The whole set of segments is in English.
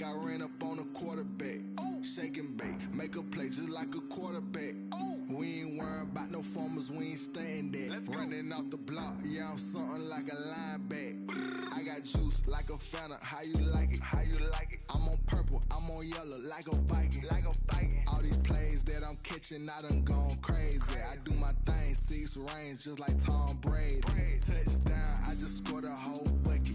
like I ran up on a quarterback. Shake and bake, make a play just like a quarterback. We ain't worrying about no formers, we ain't staying there. Running off the block, yeah, I'm something like a linebacker. I got juice like a Fanta, how you like it? I'm on purple, I'm on yellow like a Viking. All these plays that I'm catching, I done gone crazy. I do my thing, 6 range just like Tom Brady. Touchdown, I just scored a whole bucket.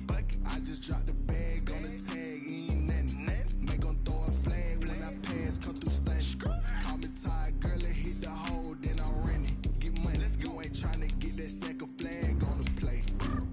I just dropped the bag on the tag, ain't nothing. Make 'em throw a flag when I pass, come through stunning. Call me tired, girl, it hit the hole, then I'm running. Get money, you ain't tryna get that second flag on the play.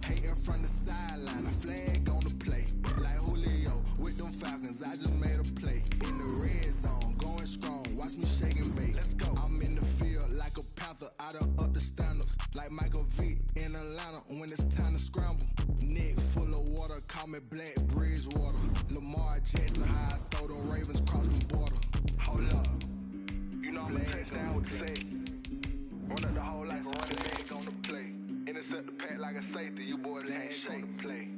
Hating from the sideline, a flag on the play. Like Julio with them Falcons, I just made a play. In the red zone, going strong, watch me shake and bake. I'm in the field like a panther, I done up the standards. Like Michael Vick in Atlanta when it's time to scramble. Neck full of water, call me Black Bridgewater. Lamar Jackson, how I throw them Ravens cross the border. Hold up, you know I'm a touchdown with the safe. Run up the hole like a running back on the play. Intercept the pack like a safety, you boys ain't shake the play.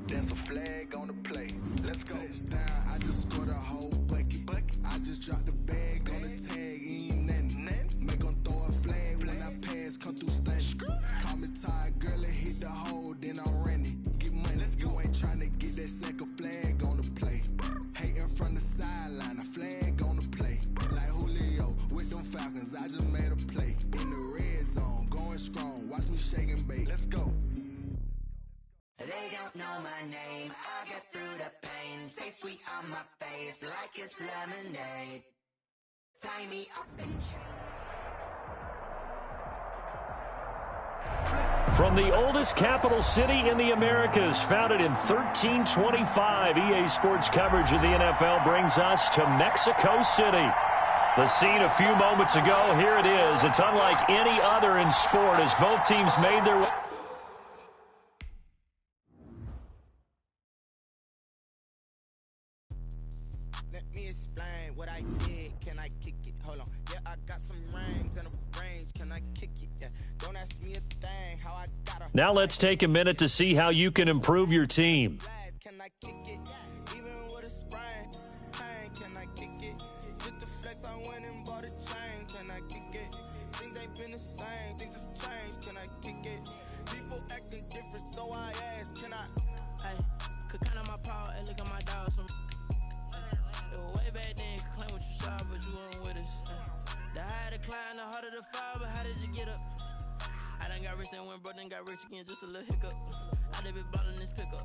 That's a flag on the play. Let's go. Touchdown, I just scored a whole bucket. I just dropped the bag on the tag, ain't nothing. Make 'em throw a flag when I pass, come through stunning. Call me tired, girl, it hit the hole, then I'm running. Get money, you ain't tryna get that second flag on the play. Hating from the sideline, a flag on the play. Like Julio with them Falcons, I just made a play. In the red zone, going strong, watch me shake and bake. Let's go. They don't know my name, I get through the pain. Taste sweet on my face like it's lemonade. Tie me up in chains. From the oldest capital city in the Americas, founded in 1325, EA Sports coverage of the NFL brings us to Mexico City. The scene a few moments ago, here it is. It's unlike any other in sport as both teams made their way. Let me explain what I did. Can I kick it? Hold on. Yeah, I got some rings and a range. Can I kick it? Yeah. Don't ask me a thing. How I got a. Now let's take a minute to see how you can improve your team. Can I kick it? Even with a sprain. Hey, can I kick it? Just the flex, I went and bought a chain. Can I kick it? Things ain't been the same. Things have changed. Can I kick it? People acting different, so I ask, can I? Hey, could count on my power and look at my dogs. Way back then, you could claim what you saw, but you weren't with us. The higher the climb, the harder the fall, but how did you get up? I done got rich, then went broke, then got rich again, just a little hiccup. I done been ballin' this pickup.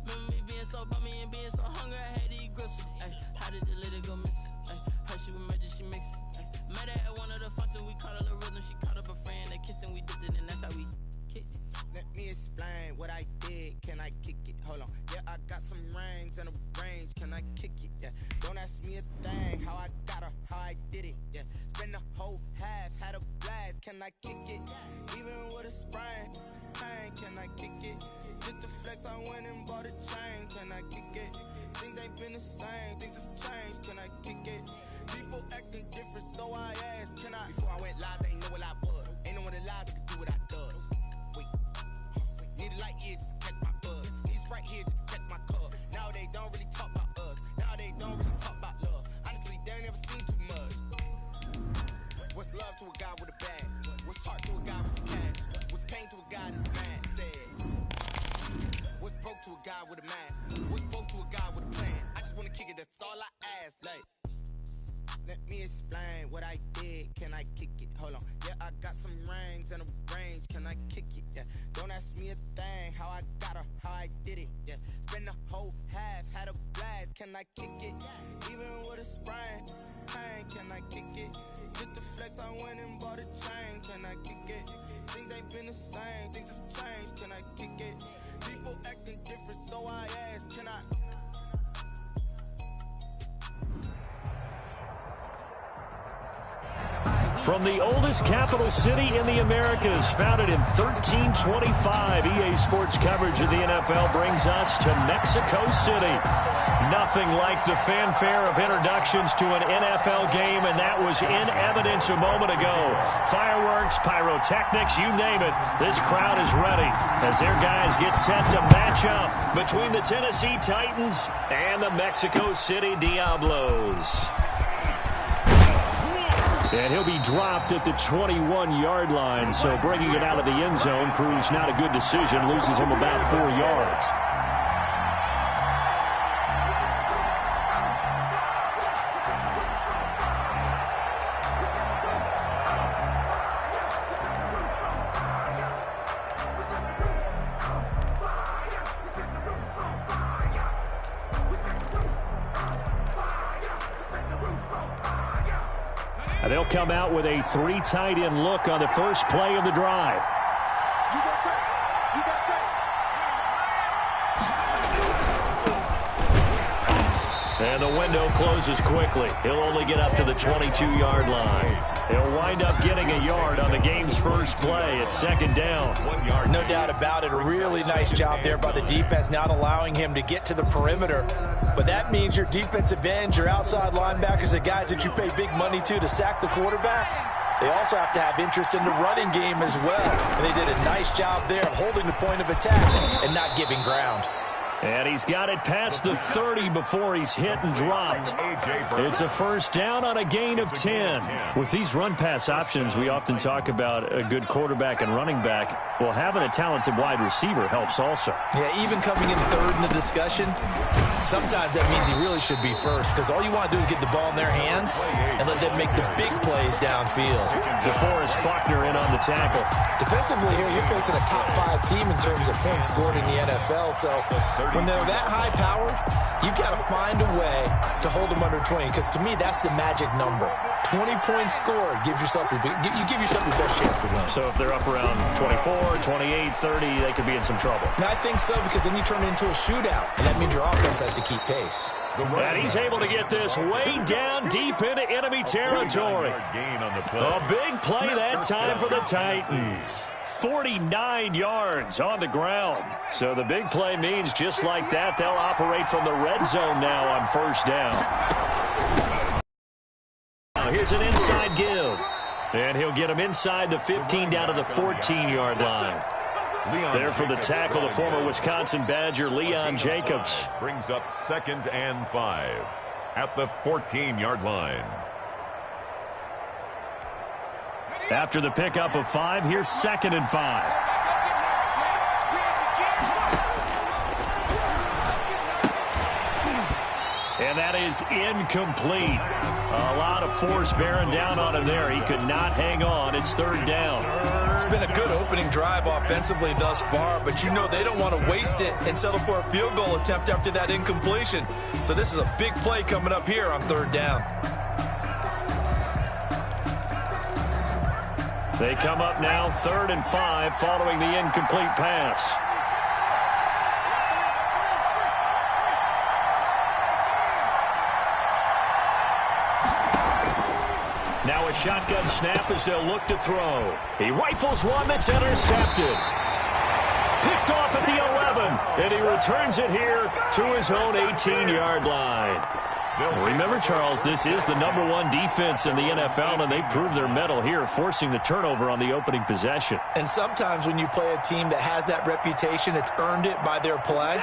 Remember me being so bummy and being so hungry, I had to eat gristle. Ay, how did the lady go miss? Ay, how she was magic, she mixed. Met her at one of the functions, we caught a little rhythm, she caught up a friend, they kissed and we dipped it, and that's how we kicked it. Let me explain what I did. Can I kick it? Hold on. Yeah, I got some rings and a range. Can I kick it? Yeah. Don't ask me a thing. How I got her, how I did it. Yeah. Spend the whole half, had a blast. Can I kick it? Even with a sprain. Hey, can I kick it? Just the flex, I went and bought a chain. Can I kick it? Things ain't been the same. Things have changed. Can I kick it? People acting different, so I asked, can I? Before I went live, they know what I was. Ain't no one alive that could do what I does. Need a light year just to catch my buzz. Need Sprite here just to catch my cup. Now they don't really talk about us. Now they don't really talk about love. Honestly, they ain't never seen too much. What's love to a guy with a bag? What's heart to a guy with a cash? What's pain to a guy that's mad? Said. What's broke to a guy with a mask? What's broke to a guy with a plan? I just wanna kick it, that's all I ask. Like, let me explain what I did. Can I kick it? Hold on. Yeah, I got some rings and a range. Can I kick it? Yeah. Don't ask me a thing. How I got her, how I did it. Yeah. Spend the whole half, had a blast. Can I kick it? Even with a sprain. Hey, can I kick it? Just the flex, I went and bought a chain. Can I kick it? Things ain't been the same. Things have changed. Can I kick it? People acting different, so I ask, can I? From the oldest capital city in the Americas, founded in 1325, EA Sports coverage of the NFL brings us to Mexico City. Nothing like the fanfare of introductions to an NFL game, and that was in evidence a moment ago. Fireworks, pyrotechnics, you name it. This crowd is ready as their guys get set to match up between the Tennessee Titans and the Mexico City Diablos. And he'll be dropped at the 21-yard line, so bringing it out of the end zone proves not a good decision, loses him about 4 yards. They'll come out with a 3 tight end look on the first play of the drive. And the window closes quickly. He'll only get up to the 22-yard line. He'll wind up getting a yard on the game's first play at second down. No doubt about it. A really nice job there by the defense, not allowing him to get to the perimeter. But that means your defensive ends, your outside linebackers, the guys that you pay big money to sack the quarterback, they also have to have interest in the running game as well. And they did a nice job there of holding the point of attack and not giving ground. And he's got it past the 30 before he's hit and dropped. It's a first down on a gain of 10. With these run-pass options, we often talk about a good quarterback and running back. Well, having a talented wide receiver helps also. Yeah, even coming in third in the discussion, sometimes that means he really should be first, because all you want to do is get the ball in their hands and let them make the big plays downfield. DeForest Buckner in on the tackle. Defensively here, you're facing a top 5 team in terms of points scored in the NFL, so when they're that high powered, you've got to find a way to hold them under 20, because to me, that's the magic number. 20 points scored gives yourself your best chance to win. So if they're up around 24, 28, 30, they could be in some trouble. And I think so, because then you turn it into a shootout, and that means your offense has to keep pace. And he's able to get this way down deep into enemy territory. A big play that time for the Titans. 49 yards on the ground. So the big play means just like that, they'll operate from the red zone now on first down. Now here's an inside give. And he'll get him inside the 15 down to the 14-yard line. There for the tackle, the former Wisconsin Badger, Leon Jacobs. Brings up 2nd and 5 at the 14-yard line. After the pickup of 5, here's 2nd and 5. And that is incomplete. A lot of force bearing down on him there. He could not hang on. It's 3rd down. It's been a good opening drive offensively thus far, but you know they don't want to waste it and settle for a field goal attempt after that incompletion. So this is a big play coming up here on 3rd down. They come up now 3rd and 5 following the incomplete pass. Now a shotgun snap as they'll look to throw. He rifles one that's intercepted. Picked off at the 11, and he returns it here to his own 18-yard line. Remember, Charles, this is the #1 defense in the NFL, and they proved their mettle here, forcing the turnover on the opening possession. And sometimes when you play a team that has that reputation, it's earned it by their play.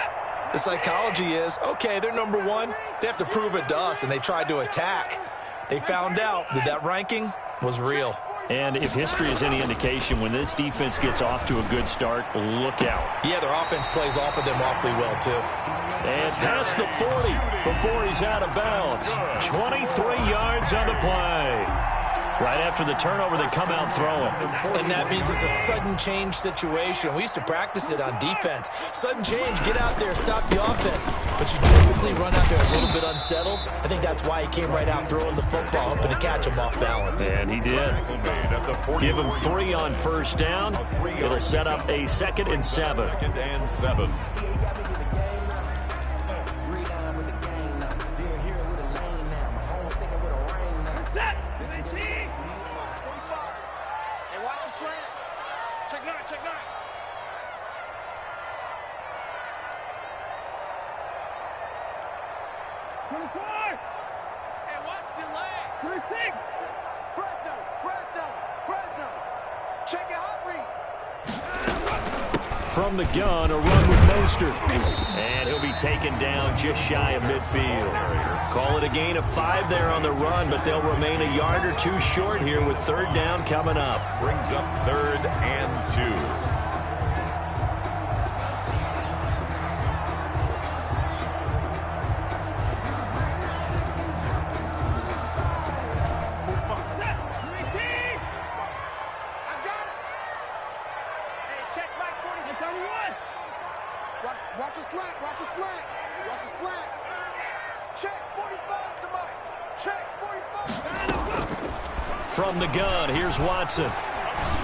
The psychology is, okay, they're #1. They have to prove it to us, and they tried to attack. They found out that that ranking was real. And if history is any indication, when this defense gets off to a good start, look out. Yeah, their offense plays off of them awfully well, too. And past the 40 before he's out of bounds. 23 yards on the play. Right after the turnover, they come out throwing. And that means it's a sudden change situation. We used to practice it on defense. Sudden change, get out there, stop the offense. But you typically run out there a little bit unsettled. I think that's why he came right out throwing the football, hoping to catch him off balance. And he did. Give him 3 on first down. It'll set up a 2nd and 7. 2nd and 7. 24. Hey, watch the leg. 26. Fresno. Check your hot read. From the gun, a run with Mostert. And he'll be taken down just shy of midfield. Call it a gain of 5 there on the run, but they'll remain a yard or two short here with third down coming up. Brings up 3rd and 2. Watch the slant. Check 45 to Mike. Check 45. From the gun, here's Watson.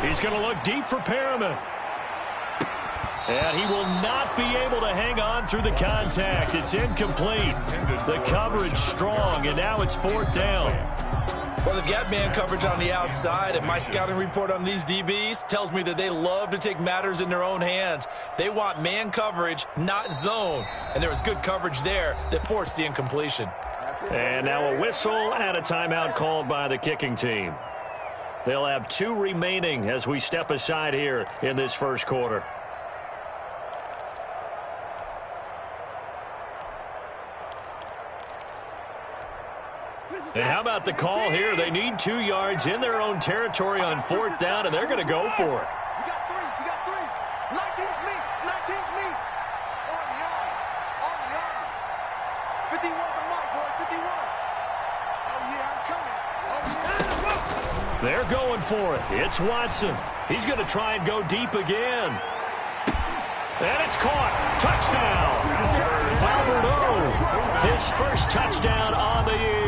He's going to look deep for Perriman. And he will not be able to hang on through the contact. It's incomplete. The coverage strong, and now it's 4th down. Well, they've got man coverage on the outside, and my scouting report on these DBs tells me that they love to take matters in their own hands. They want man coverage, not zone. And there was good coverage there that forced the incompletion. And now a whistle and a timeout called by the kicking team. They'll have 2 remaining as we step aside here in this first quarter. And how about the call here? They need 2 yards in their own territory on 4th down, and they're going to go for it. You got 3. 19's me. On the arm. 51 to Mike, boy. 51. Oh, yeah, I'm coming. They're going for it. It's Watson. He's going to try and go deep again. And it's caught. Touchdown. Albert O. His first touchdown on the year.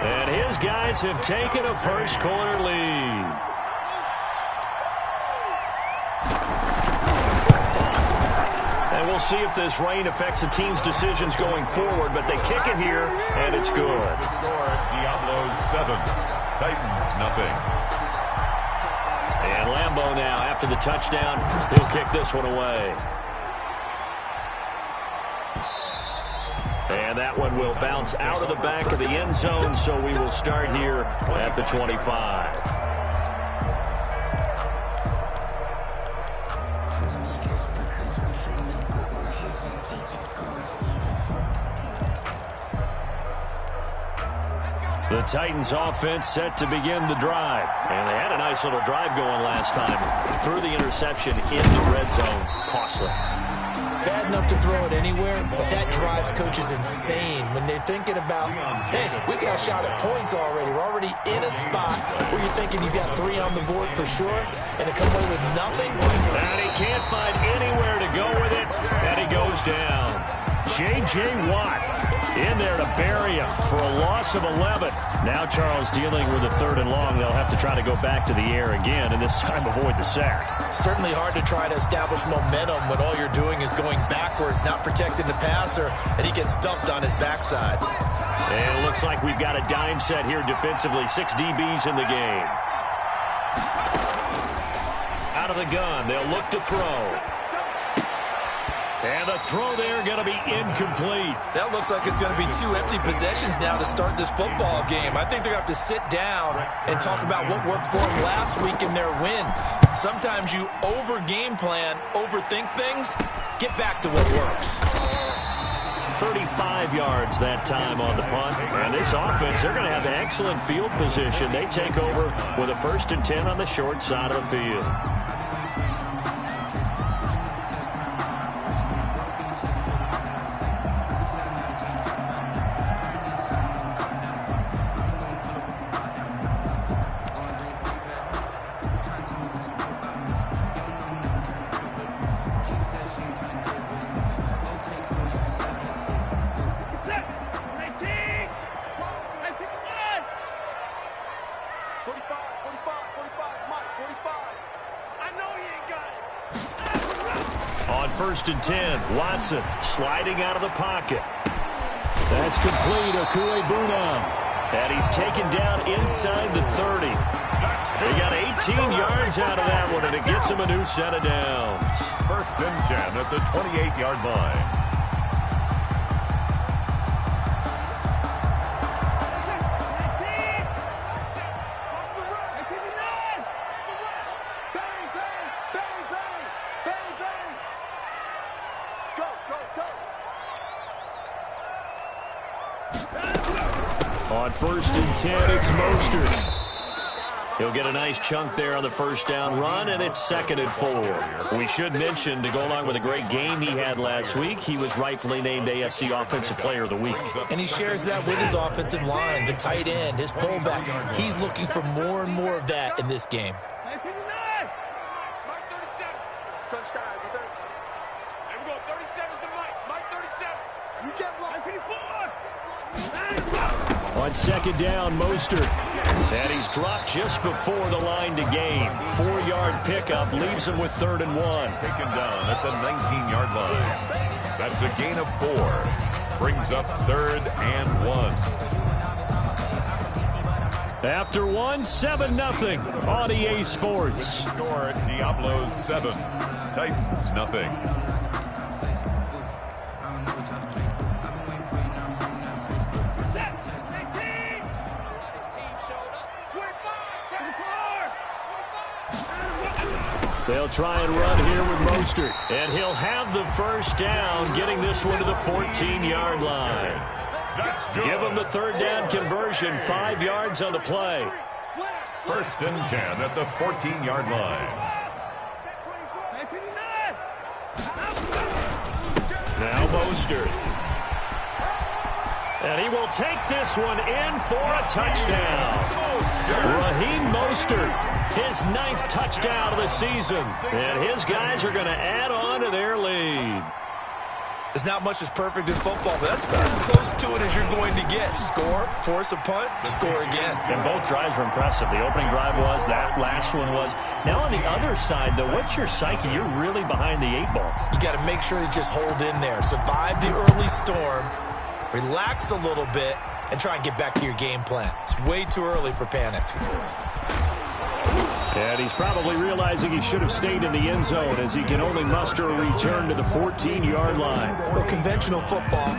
And his guys have taken a first quarter lead. And we'll see if this rain affects the team's decisions going forward, but they kick it here, and it's good. The score, Diablos 7, Titans nothing. And Lambeau now, after the touchdown, he'll kick this one away. And that one will bounce out of the back of the end zone, so we will start here at the 25. The Titans offense set to begin the drive. And they had a nice little drive going last time. Threw the interception in the red zone. Costly. Bad enough to throw it anywhere, but that drives coaches insane when they're thinking about, hey, we got a shot at points already. We're already in a spot where you're thinking you got 3 on the board for sure, and to come away with nothing. And he can't find anywhere to go with it, and he goes down. J.J. Watt in there to bury him for a loss of 11. Now Charles dealing with a 3rd and long. They'll have to try to go back to the air again, and this time avoid the sack. Certainly hard to try to establish momentum when all you're doing is going backwards, not protecting the passer, and he gets dumped on his backside. And it looks like we've got a dime set here defensively. 6 DBs in the game. Out of the gun, they'll look to throw. And the throw there going to be incomplete. That looks like it's going to be 2 empty possessions now to start this football game. I think they're going to have to sit down and talk about what worked for them last week in their win. Sometimes you over-game plan, overthink things. Get back to what works. 35 yards that time on the punt. And this offense, they're going to have excellent field position. They take over with a 1st and 10 on the short side of the field. On 1st and 10, Watson sliding out of the pocket. That's complete, Okuebuna. And he's taken down inside the 30. He got 18 yards out of that one, and it gets him a new set of downs. 1st and 10 at the 28-yard line. On 1st and 10, it's Mostert. He'll get a nice chunk there on the first down run, and it's 2nd and 4. We should mention, to go along with a great game he had last week, he was rightfully named AFC Offensive Player of the Week. And he shares that with his offensive line, the tight end, his fullback. He's looking for more and more of that in this game. On 2nd down, Mostert. And he's dropped just before the line to gain. 4-yard pickup leaves him with 3rd and 1. Taken down at the 19-yard line. That's a gain of 4. Brings up 3rd and 1. After 1, 7-0 on EA Sports. Score, Diablos 7. Titans nothing. They'll try and run here with Mostert. And he'll have the first down, getting this one to the 14-yard line. Give him the 3rd down conversion, 5 yards on the play. 1st and 10 at the 14-yard line. Now Mostert. And he will take this one in for a touchdown. Raheem Mostert, his 9th touchdown of the season. And his guys are going to add on to their lead. There's not much that's perfect in football, but that's about as close to it as you're going to get. Score, force a punt, score again. And both drives were impressive. The opening drive was, that last one was. Now on the other side, though, what's your psyche? You're really behind the 8 ball. You got to make sure you just hold in there. Survive the early storm, relax a little bit, and try and get back to your game plan. It's way too early for panic. And he's probably realizing he should have stayed in the end zone as he can only muster a return to the 14-yard line. Well, conventional football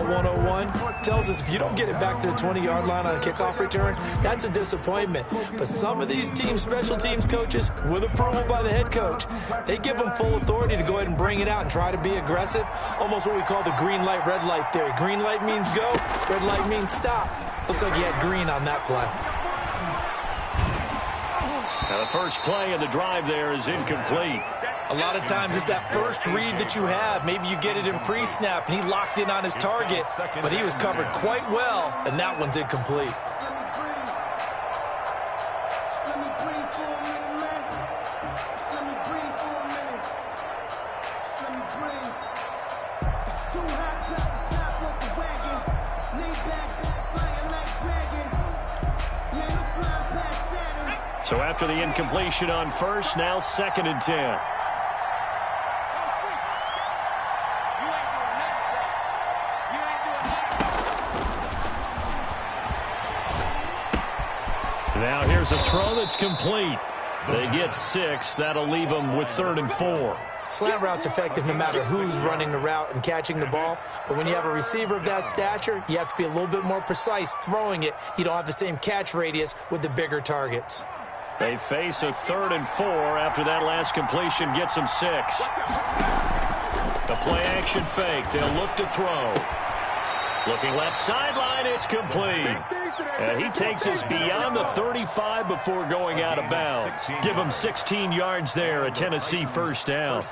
101, tells us if you don't get it back to the 20-yard line on a kickoff return, that's a disappointment. But some of these teams, special teams coaches, with approval by the head coach, they give them full authority to go ahead and bring it out and try to be aggressive. Almost what we call the green light, red light theory. Green light means go, red light means stop. Looks like he had green on that play. Now the first play of the drive there is incomplete. A lot of times it's that first read that you have. Maybe you get it in pre-snap, and he locked in on his target, but he was covered quite well, and that one's incomplete. So after the incompletion on first, now 2nd and 10. Now here's a throw that's complete. They get 6. That'll leave them with 3rd and 4. Slant route's effective no matter who's running the route and catching the ball. But when you have a receiver of that stature, you have to be a little bit more precise throwing it. You don't have the same catch radius with the bigger targets. They face a 3rd and 4 after that last completion gets them 6. The play action fake. They'll look to throw. Looking left sideline, it's complete. And he takes us beyond the 35 before going out of bounds. Give him 16 yards there, a Tennessee first down.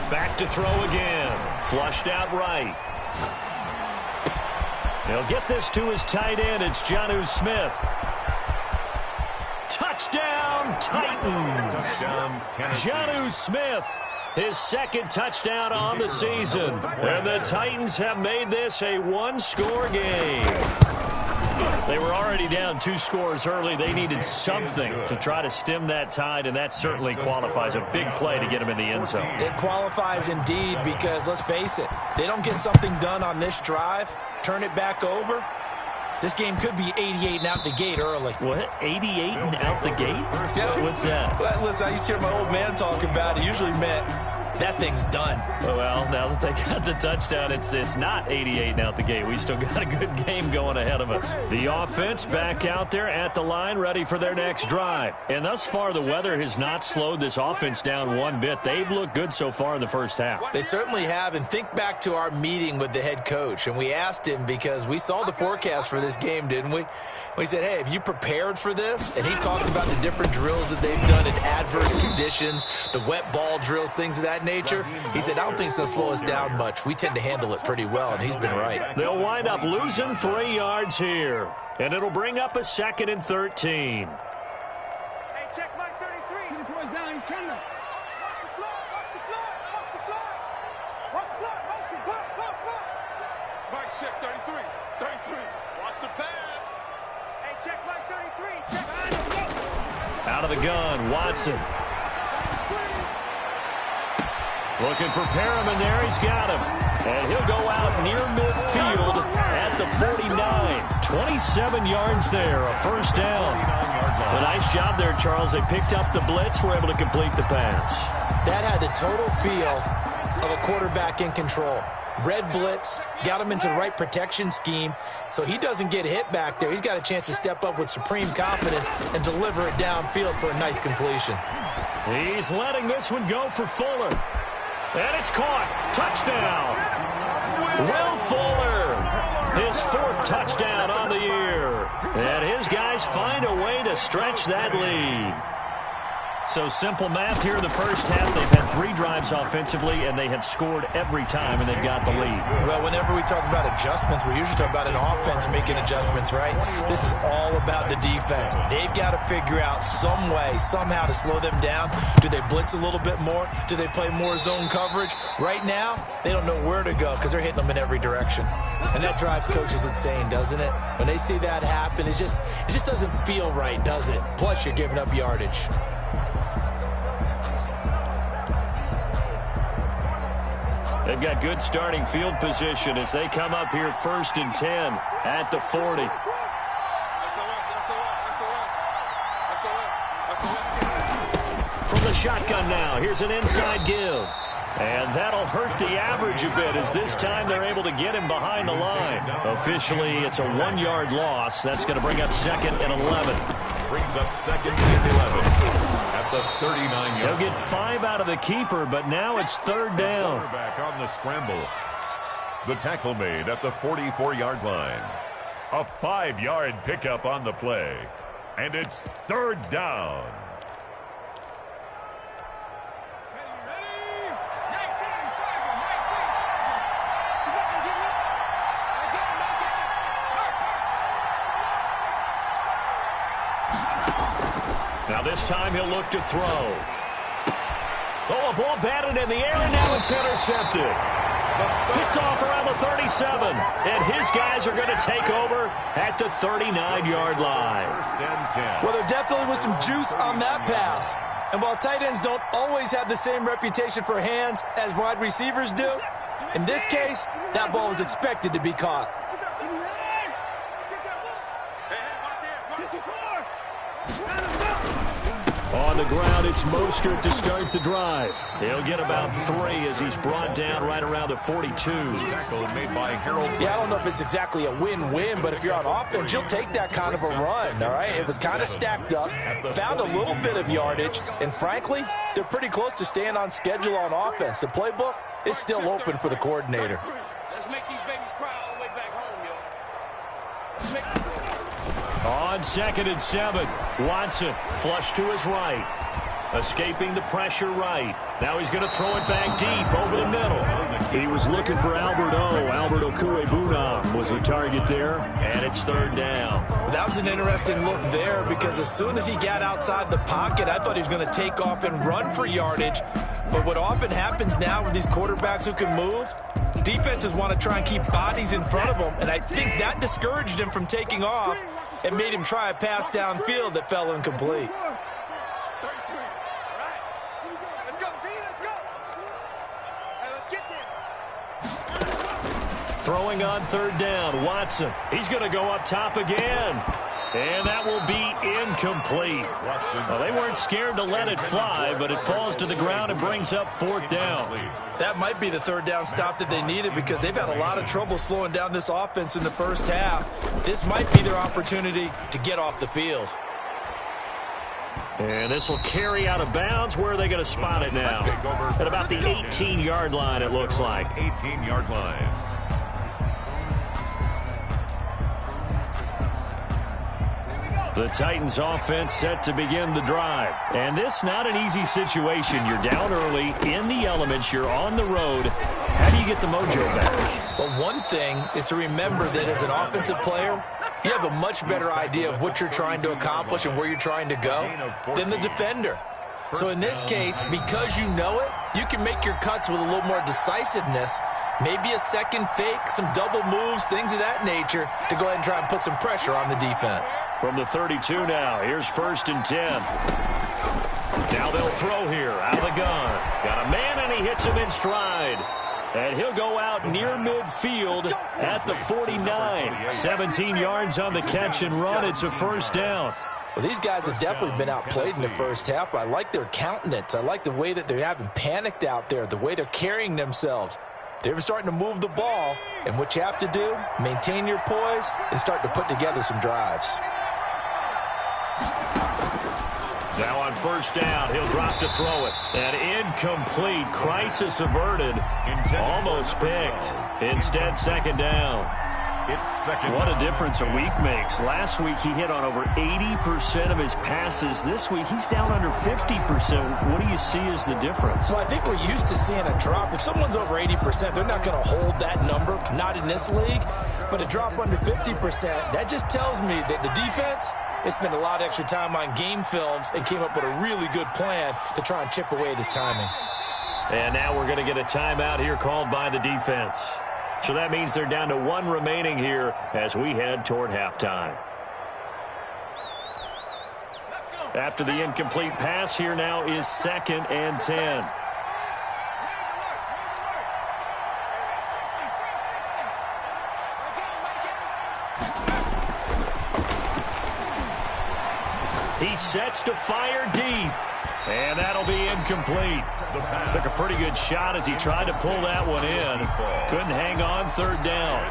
Back to throw again. Flushed out right. He'll get this to his tight end. It's Jonnu Smith. Touchdown, Titans. Jonnu Smith, his 2nd touchdown on the season. And the Titans have made this a 1-score game. They were already down 2 scores early. They needed something to try to stem that tide, and that certainly qualifies. A big play to get them in the end zone. It qualifies indeed because, let's face it, they don't get something done on this drive, turn it back over, this game could be 88 and out the gate early. What? 88 and out the gate? Yeah. What's that? Well, listen, I used to hear my old man talk about it. Usually meant that thing's done. Well, now that they got the touchdown, it's not 88 and out the gate. We still got a good game going ahead of us. The offense back out there at the line, ready for their next drive. And thus far, the weather has not slowed this offense down one bit. They've looked good so far in the first half. They certainly have. And think back to our meeting with the head coach. And we asked him, because we saw the forecast for this game, didn't we? We said, hey, have you prepared for this? And he talked about the different drills that they've done in adverse conditions, the wet ball drills, things of that nature. He said, I don't think it's going to slow us down much. We tend to handle it pretty well, and he's been right. They'll wind up losing 3 yards here, and it'll bring up a 2nd and 13. Hey, check Mike 33. Get the boys down. He's coming. Watch the blood. Watch the blood. Watch the blood. Watch the blood. Watch the blood. Mike, check 33. 33. Watch the pass. Hey, check Mike 33. Check behind him. Out of the gun, Watson. Looking for Perriman there. He's got him. And he'll go out near midfield at the 49. 27 yards there, a first down. A nice job there, Charles. They picked up the blitz, were able to complete the pass. That had the total feel of a quarterback in control. Red blitz, got him into the right protection scheme, so he doesn't get hit back there. He's got a chance to step up with supreme confidence and deliver it downfield for a nice completion. He's letting this one go for Fuller. And it's caught. Touchdown. Will Fuller. His 4th touchdown on the year. And his guys find a way to stretch that lead. So simple math here in the first half. They've had 3 drives offensively, and they have scored every time, and they've got the lead. Well, whenever we talk about adjustments, we usually talk about an offense making adjustments, right? This is all about the defense. They've got to figure out some way, somehow to slow them down. Do they blitz a little bit more? Do they play more zone coverage? Right now, they don't know where to go because they're hitting them in every direction. And that drives coaches insane, doesn't it? When they see that happen, it just doesn't feel right, does it? Plus, you're giving up yardage. They've got good starting field position as they come up here 1st and 10 at the 40. From the shotgun now, here's an inside give. And that'll hurt the average a bit as this time they're able to get him behind the line. Officially, it's a 1-yard loss. That's going to bring up 2nd and 11. Brings up 2nd and 11. At the 39-yard. They'll get 5 out of the keeper, but now it's 3rd down. Quarterback on the scramble. The tackle made at the 44-yard line. A 5-yard pickup on the play. And it's 3rd down. Now this time he'll look to throw. Oh, a ball batted in the air, and now it's intercepted. Picked off around the 37, and his guys are going to take over at the 39-yard line. Well, there definitely was some juice on that pass. And while tight ends don't always have the same reputation for hands as wide receivers do, in this case, that ball was expected to be caught. On the ground, it's Mostert to start the drive. He'll get about 3 as he's brought down right around the 42. Tackle made by Harold. Yeah, I don't know if it's exactly a win-win, but if you're on offense, you'll take that kind of a run, all right? It was kind of stacked up, found a little bit of yardage, and frankly, they're pretty close to staying on schedule on offense. The playbook is still open for the coordinator. Let's make these babies cry all the way back home, yo. On 2nd and 7, Watson flush to his right. Escaping the pressure right. Now he's going to throw it back deep over the middle. He was looking for Albert Okuebunam was the target there, and it's 3rd down. That was an interesting look there because as soon as he got outside the pocket, I thought he was going to take off and run for yardage. But what often happens now with these quarterbacks who can move, defenses want to try and keep bodies in front of them, and I think that discouraged him from taking off and made him try a pass downfield that fell incomplete. throwing on third down. Watson, he's going to go up top again. And that will be incomplete. Well, they weren't scared to let it fly, but it falls to the ground and brings up fourth down. That might be the third down stop that they needed because they've had a lot of trouble slowing down this offense in the first half. This might be their opportunity to get off the field. And this will carry out of bounds. Where are they going to spot it now? At about the 18-yard line, it looks like. 18-yard line. The Titans offense set to begin the drive. And this not an easy situation. You're down early, in the elements, you're on the road. How do you get the mojo back? Well, one thing is to remember that as an offensive player, you have a much better idea of what you're trying to accomplish and where you're trying to go than the defender. So in this case, because you know it, you can make your cuts with a little more decisiveness, maybe a second fake, some double moves, things of that nature, to go ahead and try and put some pressure on the defense. From the 32 now, here's 1st and 10. Now they'll throw here, out of the gun. Got a man, and he hits him in stride. And he'll go out near midfield at the 49. 17 yards on the catch and run. It's a first down. Well, these guys have definitely been outplayed in the first half. I like their countenance. I like the way that they haven't panicked out there, the way they're carrying themselves. They're starting to move the ball, and what you have to do, maintain your poise and start to put together some drives. Now on first down, he'll drop to throw it. And incomplete. Crisis averted. Almost picked. Instead, second down. What a difference a week makes. Last week, he hit on over 80% of his passes. This week, he's down under 50%. What do you see as the difference? Well, I think we're used to seeing a drop. If someone's over 80%, they're not going to hold that number, not in this league. But a drop under 50%, that just tells me that the defense has spent a lot of extra time on game films and came up with a really good plan to try and chip away at his timing. And now we're going to get a timeout here called by the defense. So that means they're down to 1 remaining here as we head toward halftime. After the incomplete pass, here now is 2nd and 10. He sets to fire deep. And that'll be incomplete. Took a pretty good shot as he tried to pull that one in. Couldn't hang on, 3rd down.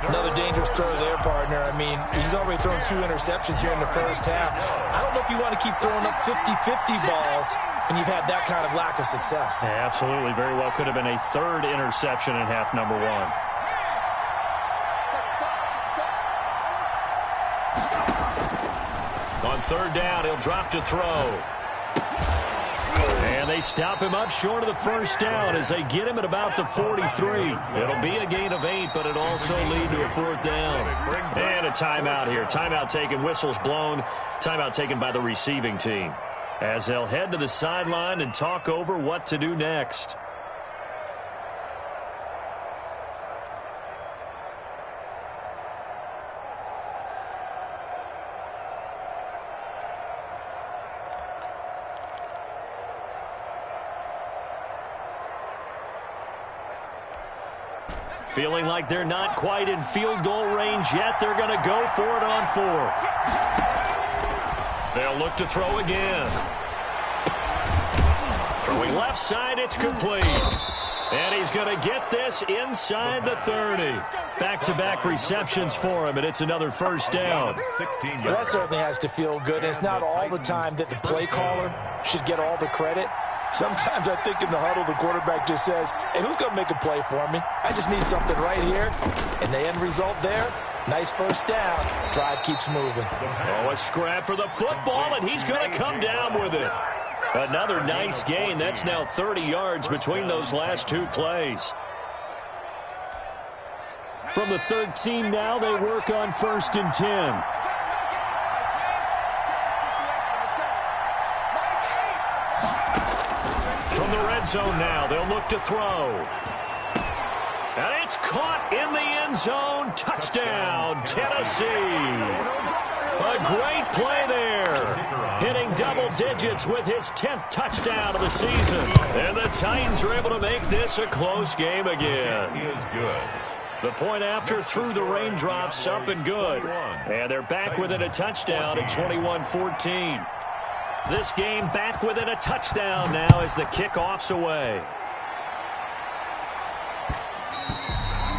Another dangerous throw there, partner. I mean, he's already thrown 2 interceptions here in the first half. I don't know if you want to keep throwing up 50-50 balls when you've had that kind of lack of success. Yeah, absolutely. Very well could have been a 3rd interception in half number 1. On 3rd down, he'll drop to throw. And they stop him up short of the first down as they get him at about the 43. It'll be a gain of 8, but it'll also lead to a 4th down. And a timeout here. Timeout taken, whistles blown. Timeout taken by the receiving team as they'll head to the sideline and talk over what to do next. Feeling like they're not quite in field goal range yet. They're going to go for it on 4th. They'll look to throw again. Throwing left side, it's complete. And he's going to get this inside the 30. Back-to-back receptions for him, and it's another first down. Well, that certainly has to feel good. And it's not all the time that the play caller should get all the credit. Sometimes I think in the huddle, the quarterback just says, hey, who's going to make a play for me? I just need something right here. And the end result there, nice first down. Drive keeps moving. Oh, a scrap for the football, and he's going to come down with it. Another nice gain. That's now 30 yards between those last 2 plays. From the 13 now, they work on 1st and 10. From the red zone now, they'll look to throw. And it's caught in the end zone. Touchdown, Tennessee. A great play there. Hitting double digits with his 10th touchdown of the season. And the Titans are able to make this a close game again. He is good. The point after through the raindrops, up and good. And they're back within a touchdown at 21-14. This game back within a touchdown now as the kickoff's away.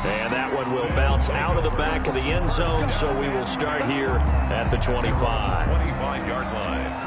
And that one will bounce out of the back of the end zone, so we will start here at the 25. 25-yard line.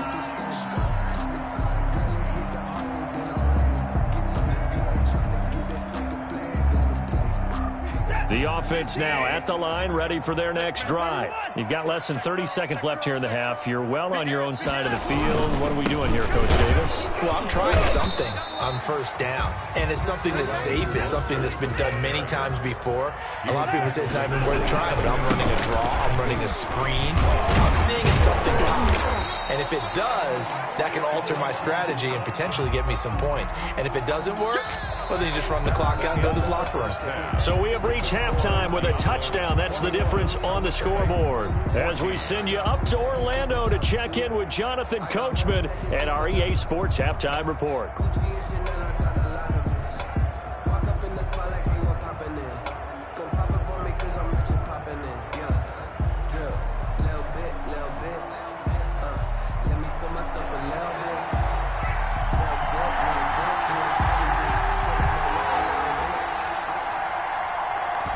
The offense now at the line, ready for their next drive. You've got less than 30 seconds left here in the half. You're well on your own side of the field. What are we doing here, Coach Davis? Well, I'm trying something on first down, and it's something that's safe. It's something that's been done many times before. A lot of people say it's not even worth trying, but I'm running a draw. I'm running a screen. I'm seeing if something pops. And if it does, that can alter my strategy and potentially get me some points. And if it doesn't work, well, then you just run the clock out and go to the locker room. So we have reached halftime with a touchdown. That's the difference on the scoreboard. As we send you up to Orlando to check in with Jonathan Coachman and our EA Sports Halftime Report.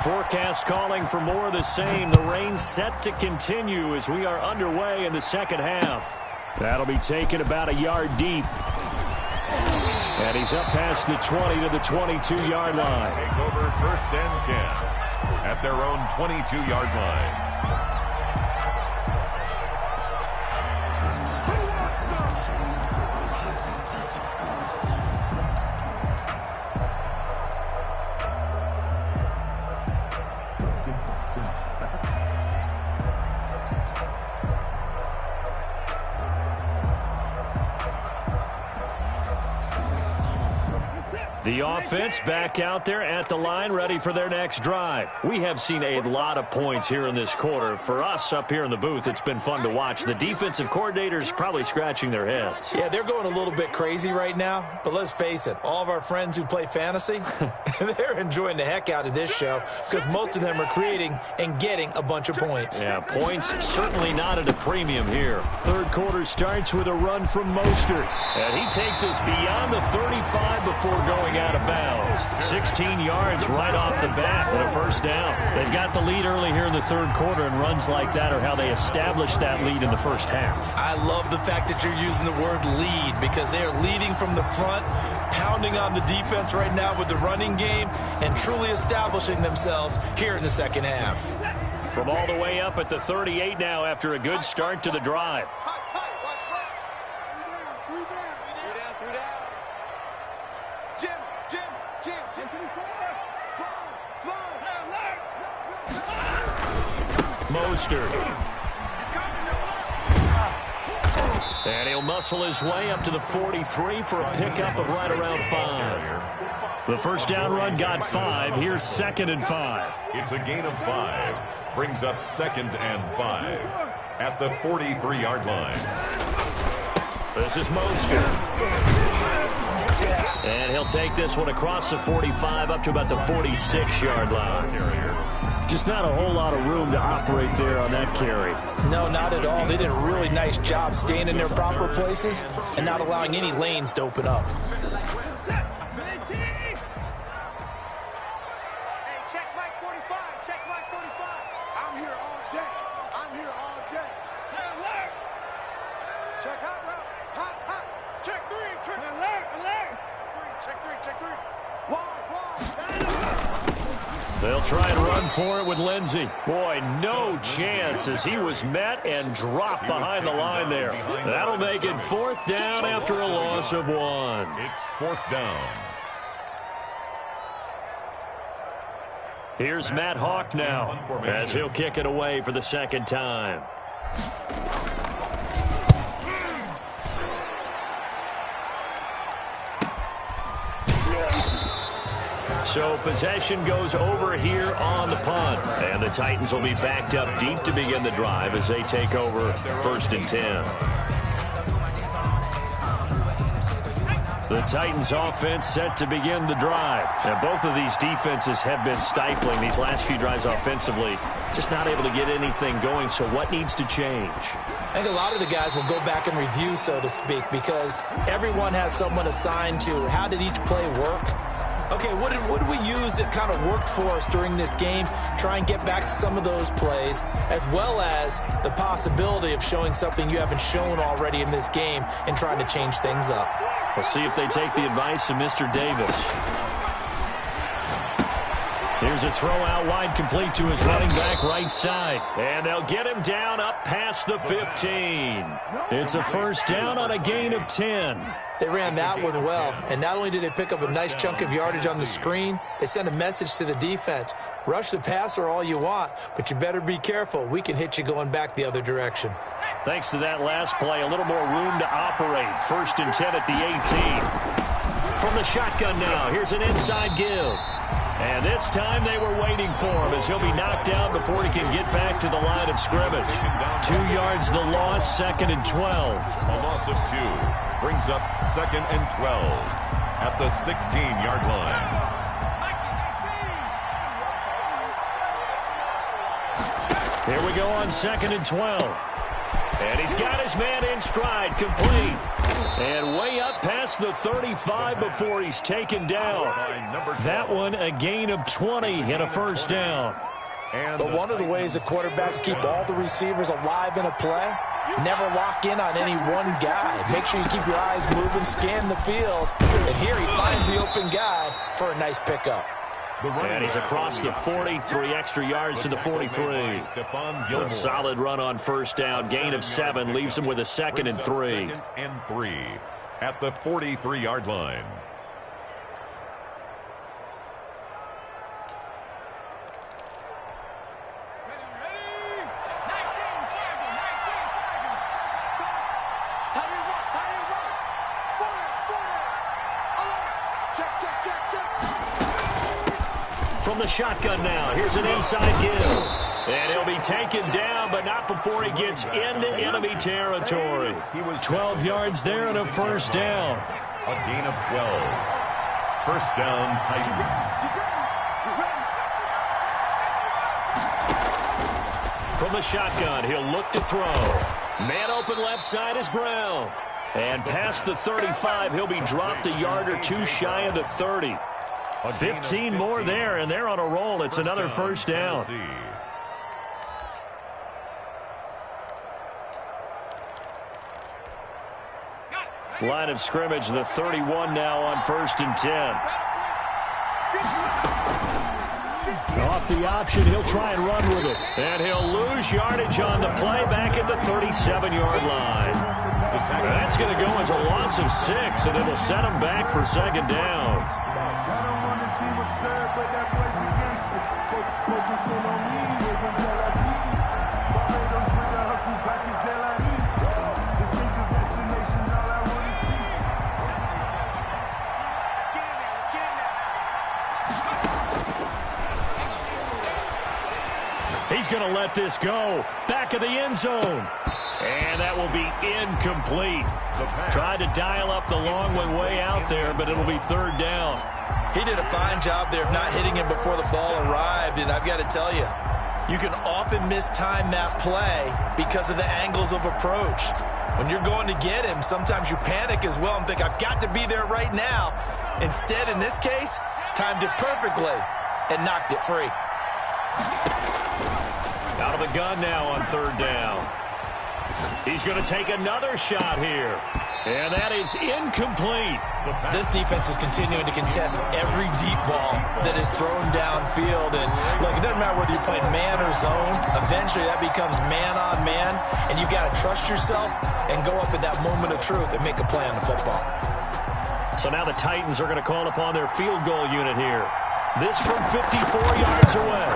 Forecast calling for more of the same. The rain set to continue as we are underway in the second half. That'll be taken about a yard deep. And he's up past the 20 to the 22-yard line. Take over 1st and 10 at their own 22-yard line. The offense back out there at the line, ready for their next drive. We have seen a lot of points here in this quarter. For us up here in the booth, it's been fun to watch. The defensive coordinators probably scratching their heads. Yeah, they're going a little bit crazy right now. But let's face it, all of our friends who play fantasy, they're enjoying the heck out of this show because most of them are creating and getting a bunch of points. Yeah, points certainly not at a premium here. Third quarter starts with a run from Mostert. And he takes us beyond the 35 before going out of bounds. 16 yards right off the bat and a first down. They've got the lead early here in the third quarter, and runs like that are how they establish that lead in the first half. I love the fact that you're using the word lead because they are leading from the front, pounding on the defense right now with the running game, and truly establishing themselves here in the second half. From all the way up at the 38 now after a good start to the drive. Mostert. And he'll muscle his way up to the 43 for a pickup of right around 5. The first down run got 5. Here's 2nd and 5. It's a gain of 5. Brings up 2nd and 5 at the 43-yard line. This is Mostert. And he'll take this one across the 45 up to about the 46-yard line. Just not a whole lot of room to operate there on that carry. No, not at all. They did a really nice job staying in their proper places and not allowing any lanes to open up. They'll try and run for it with Lindsey. Boy, no chance as he was met and dropped behind the line there. That'll make it 4th down after a loss of 1. It's 4th down. Here's Matt Hawk now as he'll kick it away for the second time. So possession goes over here on the punt. And the Titans will be backed up deep to begin the drive as they take over 1st and 10. The Titans offense set to begin the drive. And both of these defenses have been stifling these last few drives offensively. Just not able to get anything going. So what needs to change? I think a lot of the guys will go back and review, so to speak, because everyone has someone assigned to how did each play work. Okay, what did we use that kind of worked for us during this game? Try and get back to some of those plays, as well as the possibility of showing something you haven't shown already in this game and trying to change things up. We'll see if they take the advice of Mr. Davis. Here's a throw out wide, complete to his running back right side. And they'll get him down up past the 15. It's a first down on a gain of 10. They ran that one well, and not only did they pick up a nice chunk of yardage on the screen, they sent a message to the defense. Rush the passer all you want, but you better be careful. We can hit you going back the other direction. Thanks to that last play, a little more room to operate. First and 10 at the 18. From the shotgun now, here's an inside give. And this time they were waiting for him as he'll be knocked down before he can get back to the line of scrimmage. 2 yards the loss, second and 12. A loss of 2 brings up second and 12 at the 16-yard line. Here we go on second and 12. And he's got his man in stride, complete. And way up past the 35 before he's taken down. That one a gain of 20 and a first down. But one of the ways that quarterbacks keep all the receivers alive in a play, never lock in on any one guy. Make sure you keep your eyes moving, scan the field. And here he finds the open guy for a nice pickup. And he's across the 40, 3 extra yards to the 43. A solid run on first down, gain of 7, leaves him with a second and 3. Second and 3 at the 43-yard line. From the shotgun now, here's an inside give. And he'll be taken down, but not before he gets into enemy territory. 12 yards there and a first down. A gain of 12. First down, Titans. From the shotgun, he'll look to throw. Man open left side is Brown. And past the 35, he'll be dropped a yard or 2 shy of the 30. 15 more there, and they're on a roll. It's another first down. Line of scrimmage, the 31 now on first and 10. Off the option, he'll try and run with it. And he'll lose yardage on the play back at the 37-yard line. That's going to go as a loss of 6, and it'll set him back for second down. He's going to let this go. Back of the end zone. And that will be incomplete. Tried to dial up the long way out there, but it'll be third down. He did a fine job there of not hitting him before the ball arrived, and I've got to tell you, you can often mistime that play because of the angles of approach. When you're going to get him, sometimes you panic as well and think, I've got to be there right now. Instead, in this case, timed it perfectly and knocked it free. Out of the gun now on third down. He's going to take another shot here. And that is incomplete. This defense is continuing to contest every deep ball that is thrown downfield. And look, it doesn't matter whether you're playing man or zone. Eventually that becomes man on man. And you've got to trust yourself and go up at that moment of truth and make a play on the football. So now the Titans are going to call upon their field goal unit here. This from 54 yards away.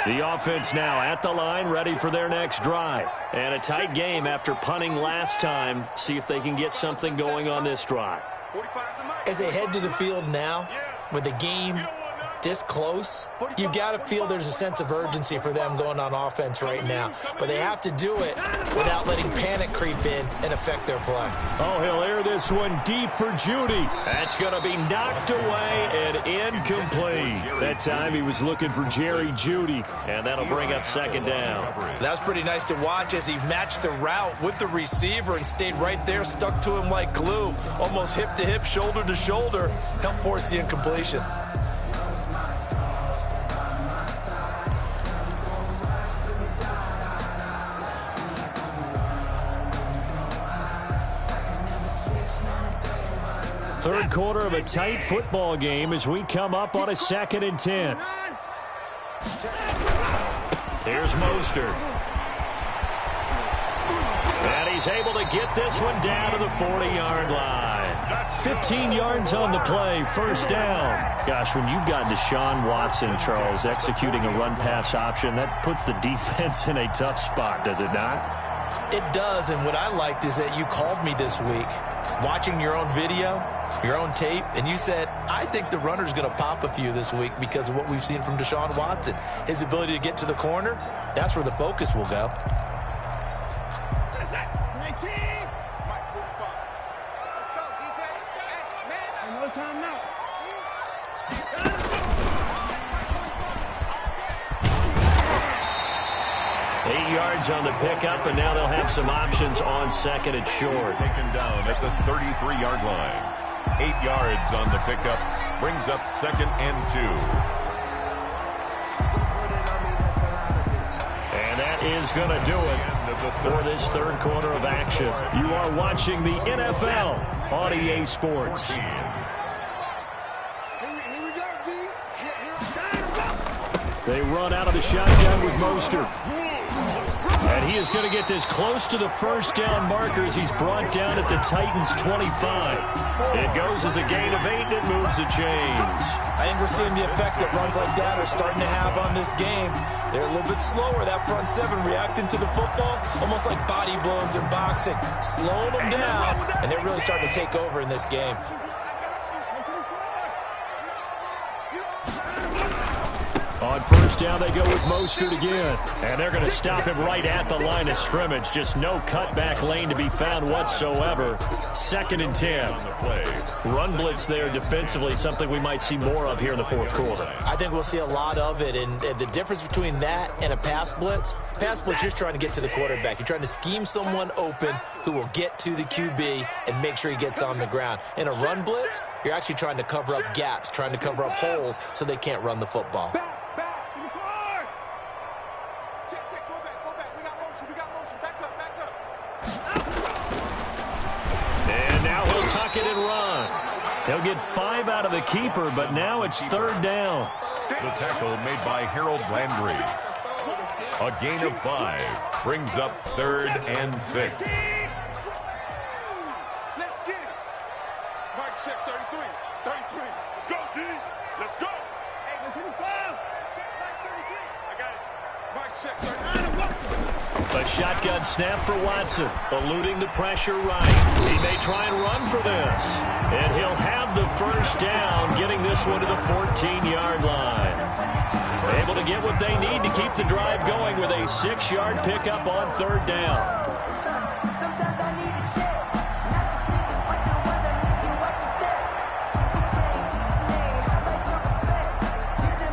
The offense now at the line, ready for their next drive. And a tight game after punting last time. See if they can get something going on this drive. 45 to Mike. As they head to the field now, with the game this close, you got to feel there's a sense of urgency for them going on offense right now. But they have to do it without letting panic creep in and affect their play. Oh, he'll air this one deep for Judy. That's going to be knocked away and incomplete. That time he was looking for Jerry Judy, and that'll bring up second down. That's pretty nice to watch as he matched the route with the receiver and stayed right there, stuck to him like glue, almost hip to hip, shoulder to shoulder, helped force the incompletion. Third quarter of a tight football game as we come up on a 2nd and 10. Here's Mostert. And he's able to get this one down to the 40-yard line. 15 yards on the play, first down. Gosh, when you've got Deshaun Watson, Charles, executing a run-pass option, that puts the defense in a tough spot, does it not? It does, and what I liked is that you called me this week, watching your own video, your own tape, and you said, I think the runner's going to pop a few this week because of what we've seen from Deshaun Watson. His ability to get to the corner, that's where the focus will go. Let's go, defense. Hey, man. No time now. 8 yards on the pickup, and now they'll have some options on second and short. Taken down at the 33-yard line. 8 yards on the pickup, brings up 2nd and 2. And that is going to do it for this third quarter of action. You are watching the NFL on EA Sports. Here we go, D. They run out of the shotgun with Mostert. And he is going to get this close to the first down markers. He's brought down at the Titans' 25. It goes as a gain of 8, and it moves the chains. I think we're seeing the effect that runs like that are starting to have on this game. They're a little bit slower, that front seven, reacting to the football, almost like body blows in boxing, slowing them down, and they're really starting to take over in this game. On first down, they go with Mostert again. And they're going to stop him right at the line of scrimmage. Just no cutback lane to be found whatsoever. 2nd and 10. Run blitz there defensively, something we might see more of here in the fourth quarter. I think we'll see a lot of it. And the difference between that and a pass blitz, you're just trying to get to the quarterback. You're trying to scheme someone open who will get to the QB and make sure he gets on the ground. In a run blitz, you're actually trying to cover up gaps, trying to cover up holes so they can't run the football. Tuck it and run. He'll get 5 out of the keeper, but now it's third down. The tackle made by Harold Landry. A gain of 5 brings up 3rd and 6. Let's get it. Mike check 33. 33. Let's go, D. Let's go. Hey, let's hit his ball. Check Mike 33. I got it. Mike check 39. A shotgun snap for Watson, eluding the pressure right. He may try and run for this. And he'll have the first down, getting this one to the 14-yard line. Able to get what they need to keep the drive going with a 6-yard pickup on third down.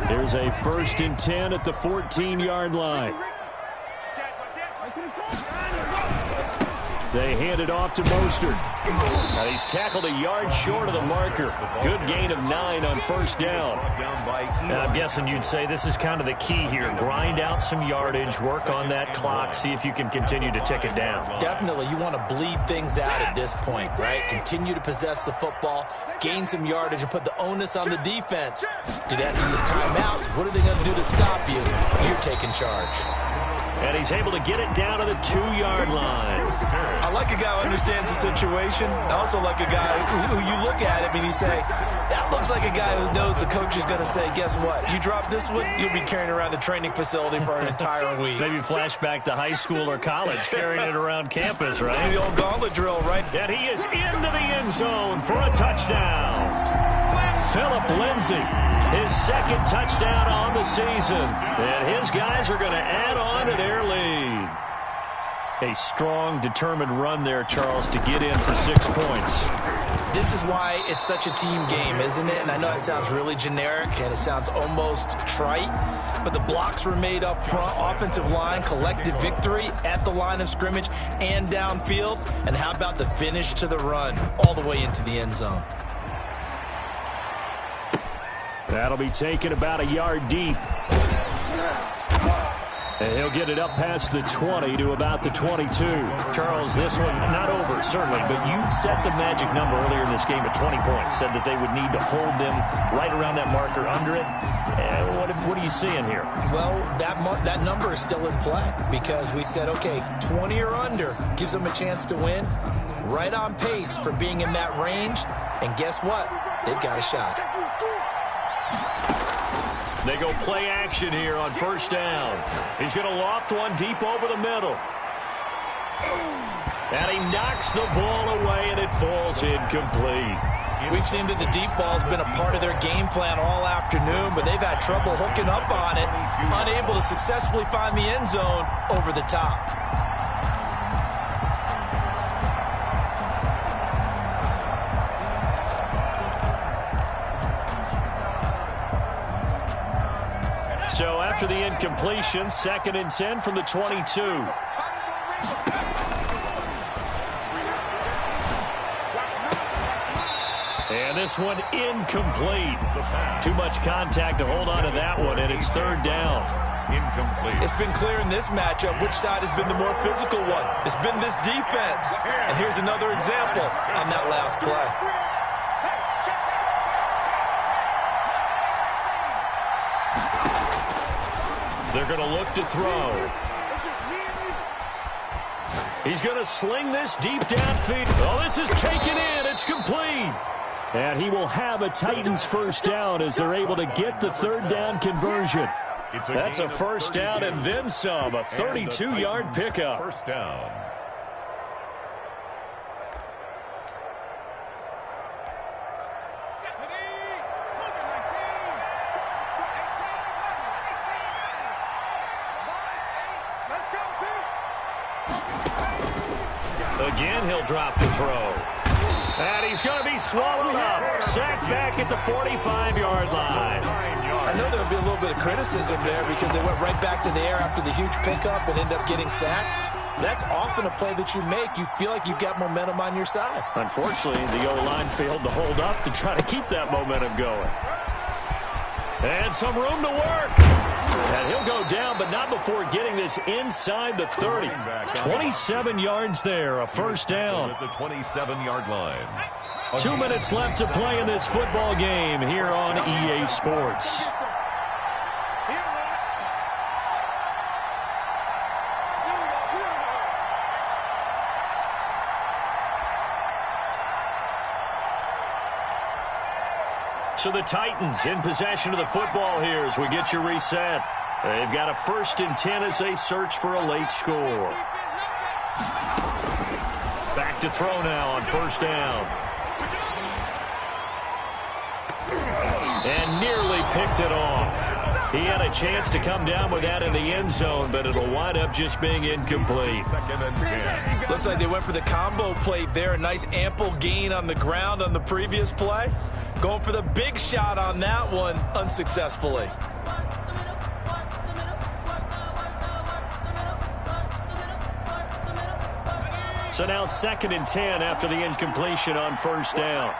There's a 1st and 10 at the 14-yard line. They hand it off to Mostert. Now he's tackled a yard short of the marker. Good gain of 9 on first down. Now I'm guessing you'd say this is kind of the key here. Grind out some yardage, work on that clock, see if you can continue to tick it down. Definitely. You want to bleed things out at this point, right? Continue to possess the football, gain some yardage, and put the onus on the defense. Do that to use timeouts. What are they going to do to stop you? You're taking charge. And he's able to get it down to the 2-yard line. I like a guy who understands the situation. I also like a guy who you look at him and you say, That looks like a guy who knows the coach is going to say, guess what? You drop this one, you'll be carrying around the training facility for an entire week. Maybe flashback to high school or college, carrying it around campus, right? The old gauntlet drill, right? And he is into the end zone for a touchdown. Philip Lindsay, his second touchdown on the season. And his guys are going to add on to their lead. A strong, determined run there, Charles, to get in for 6 points. This is why it's such a team game, isn't it? And I know it sounds really generic and it sounds almost trite, but the blocks were made up front, offensive line, collective victory at the line of scrimmage and downfield. And how about the finish to the run all the way into the end zone? That'll be taken about a yard deep. And he'll get it up past the 20 to about the 22. Charles, this one, not over, certainly, but you set the magic number earlier in this game at 20 points. Said that they would need to hold them right around that marker under it. What are you seeing here? Well, that number is still in play because we said, okay, 20 or under gives them a chance to win. Right on pace for being in that range. And guess what? They've got a shot. They go play action here on first down. He's going to loft one deep over the middle. And he knocks the ball away, and it falls incomplete. We've seen that the deep ball's been a part of their game plan all afternoon, but they've had trouble hooking up on it, unable to successfully find the end zone over the top. So after the incompletion, 2nd and 10 from the 22. And this one incomplete. Too much contact to hold on to that one, and it's 3rd down. Incomplete. It's been clear in this matchup which side has been the more physical one. It's been this defense. And here's another example on that last play. They're going to look to throw. He's going to sling this deep downfield. Oh, this is taken in. It's complete. And he will have a Titans first down as they're able to get the 3rd down conversion. That's a first down and then some. A 32-yard pickup. First down. Again, he'll drop the throw. And he's going to be swallowed up. Sacked back at the 45-yard line. I know there'll be a little bit of criticism there because they went right back to the air after the huge pickup and ended up getting sacked. That's often a play that you make. You feel like you've got momentum on your side. Unfortunately, the O-line failed to hold up to try to keep that momentum going. And some room to work. And he'll go down, but not before getting this inside the 30. 27 yards there, a first down. At the 27-yard line. 2 minutes left to play in this football game here on EA Sports. So the Titans in possession of the football here as we get you reset. They've got a 1st and 10 as they search for a late score. Back to throw now on first down. And nearly picked it off. He had a chance to come down with that in the end zone, but it'll wind up just being incomplete. 2nd and 10. Looks like they went for the combo play there. A nice ample gain on the ground on the previous play. Going for the big shot on that one unsuccessfully. So now 2nd and 10 after the incompletion on first down.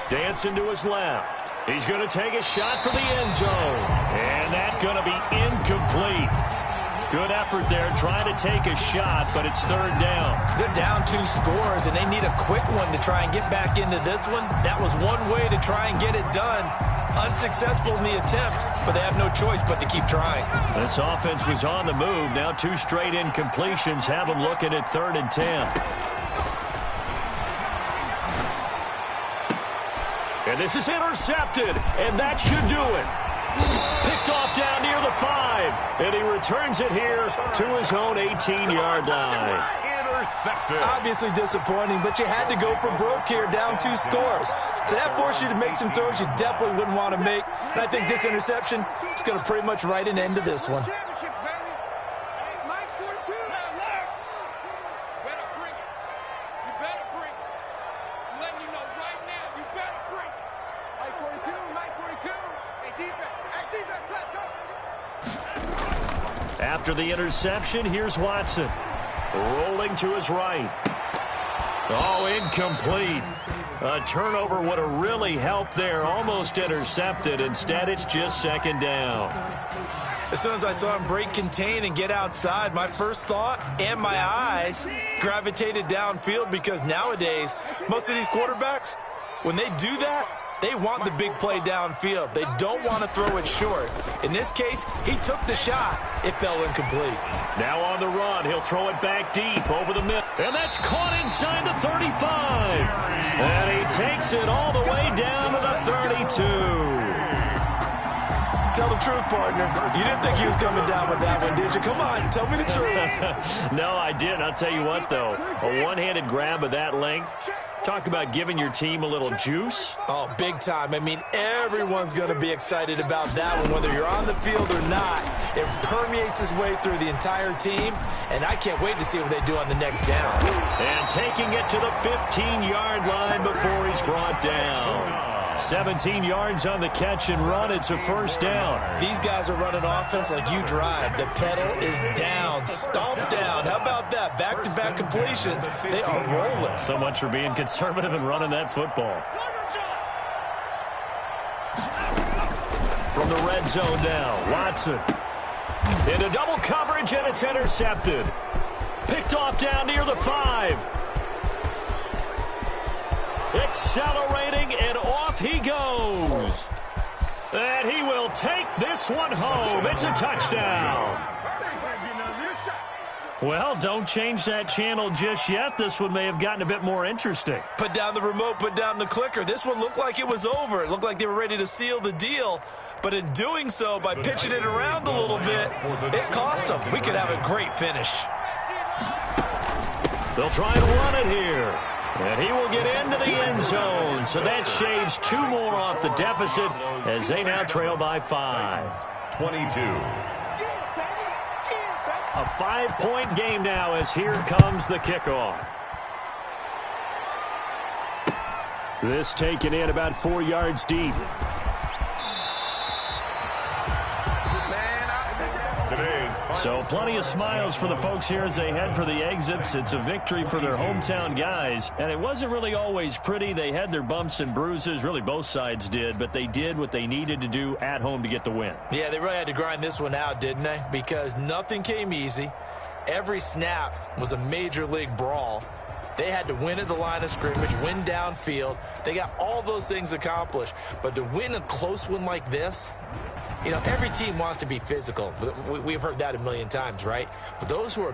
Dancing to his left. He's going to take a shot for the end zone. And that's going to be incomplete. Good effort there, trying to take a shot, but it's third down. They're down 2 scores, and they need a quick one to try and get back into this one. That was one way to try and get it done. Unsuccessful in the attempt, but they have no choice but to keep trying. This offense was on the move. Now 2 straight incompletions have them looking at 3rd and 10. And this is intercepted, and that should do it. Picked off down near the 5, and he returns it here to his own 18-yard line. Intercepted. Obviously disappointing, but you had to go for broke here, down 2 scores. So that forced you to make some throws you definitely wouldn't want to make. And I think this interception is going to pretty much write an end to this one. After the interception, here's Watson. Rolling to his right. Oh, incomplete. A turnover would have really helped there. Almost intercepted. Instead, it's just 2nd down. As soon as I saw him break contain and get outside, my first thought and my eyes gravitated downfield, because nowadays, most of these quarterbacks, when they do that, they want the big play downfield. They don't want to throw it short. In this case, he took the shot. It fell incomplete. Now on the run, he'll throw it back deep over the middle. And that's caught inside the 35. And he takes it all the way down to the 32. Tell the truth, partner. You didn't think he was coming down with that one, did you? Come on, tell me the truth. No, I didn't. I'll tell you what, though. A one-handed grab of that length. Talk about giving your team a little juice. Oh, big time. I mean, everyone's going to be excited about that one, whether you're on the field or not. It permeates its way through the entire team, and I can't wait to see what they do on the next down. And taking it to the 15-yard line before he's brought down. 17 yards on the catch and run. It's a first down. These guys are running offense like you drive. The pedal is down, stomp down. How about that? Back-to-back completions. They are rolling. So much for being conservative and running that football. From the red zone now, Watson. Into double coverage, and it's intercepted. Picked off down near the 5. Accelerating, and off he goes. And he will take this one home. It's a touchdown. Well, don't change that channel just yet. This one may have gotten a bit more interesting. Put down the remote, put down the clicker. This one looked like it was over. It looked like they were ready to seal the deal. But in doing so, by pitching it around a little bit, it cost them. We could have a great finish. They'll try to run it here. And he will get into the end zone. So that shaves 2 more off the deficit as they now trail by 5. 22. A 5-point game now as here comes the kickoff. This taken in about 4 yards deep. So plenty of smiles for the folks here as they head for the exits. It's a victory for their hometown guys. And it wasn't really always pretty. They had their bumps and bruises. Really, both sides did. But they did what they needed to do at home to get the win. Yeah, they really had to grind this one out, didn't they? Because nothing came easy. Every snap was a major league brawl. They had to win at the line of scrimmage, win downfield. They got all those things accomplished. But to win a close one like this, you know, every team wants to be physical. We've heard that a million times, right? But those who are